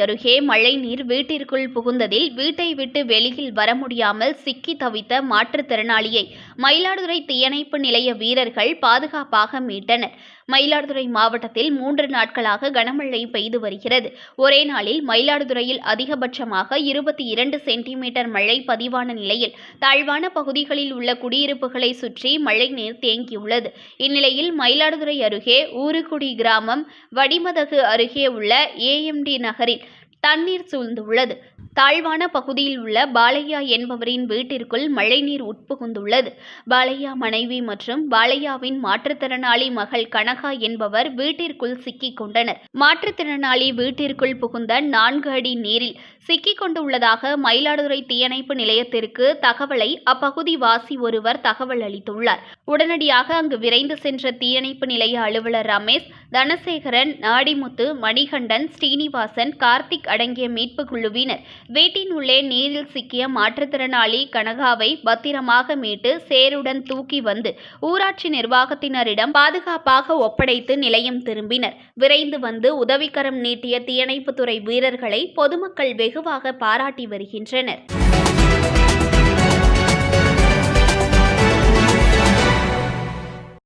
அருகே மழைநீர் வீட்டிற்குள் புகுந்ததில் வீட்டை விட்டு வெளியில் வர முடியாமல் சிக்கி தவித்த மாற்றுத்திறனாளியை மயிலாடுதுறை தீயணைப்பு நிலைய வீரர்கள் பாதுகாப்பாக மீட்டனர். மயிலாடுதுறை மாவட்டத்தில் 3 நாட்களாக கனமழை பெய்து வருகிறது. ஒரே நாளில் மயிலாடுதுறையில் அதிகபட்சமாக 22 சென்டிமீட்டர் மழை பதிவான நிலையில் தாழ்வான பகுதிகளில் உள்ள குடியிருப்புகளை சுற்றி மழைநீர் தேங்கியுள்ளது. இந்நிலையில் மயிலாடுதுறை அருகே ஊருக்குடி கிராமம் வடிமதகு அருகே உள்ள ஏஎம்டி நகரில் தண்ணீர் சூழ்ந்துள்ளது. தாழ்வான பகுதியில் உள்ள பாலையா என்பவரின் வீட்டிற்குள் மழைநீர் உட்புகுந்துள்ளது. பாலையா மனைவி மற்றும் பாலையாவின் மாற்றுத்திறனாளி மகள் கனகா என்பவர் வீட்டிற்குள் சிக்கிக் கொண்டனர். மாற்றுத்திறனாளி வீட்டிற்குள் புகுந்த 4 அடி நீரில் சிக்கிக் கொண்டுள்ளதாக மயிலாடுதுறை தீயணைப்பு நிலையத்திற்கு தகவலை அப்பகுதி வாசி ஒருவர் தகவல் அளித்துள்ளார். உடனடியாக அங்கு விரைந்து சென்ற தீயணைப்பு நிலைய அலுவலர் ரமேஷ், தனசேகரன், நாடிமுத்து, மணிகண்டன், ஸ்ரீனிவாசன், கார்த்திக் அடங்கிய மீட்பு குழுவினர் வீட்டின் உள்ளே நீரில் சிக்கிய மாற்றுத்திறனாளி கனகாவை பத்திரமாக மீட்டு சேருடன் தூக்கி வந்து ஊராட்சி நிர்வாகத்தினரிடம் பாதுகாப்பாக ஒப்படைத்து நிலையம் திரும்பினர். விரைந்து வந்து உதவிக்கரம் நீட்டிய தீயணைப்புத்துறை வீரர்களை பொதுமக்கள் வெகுவாக பாராட்டி வருகின்றனர்.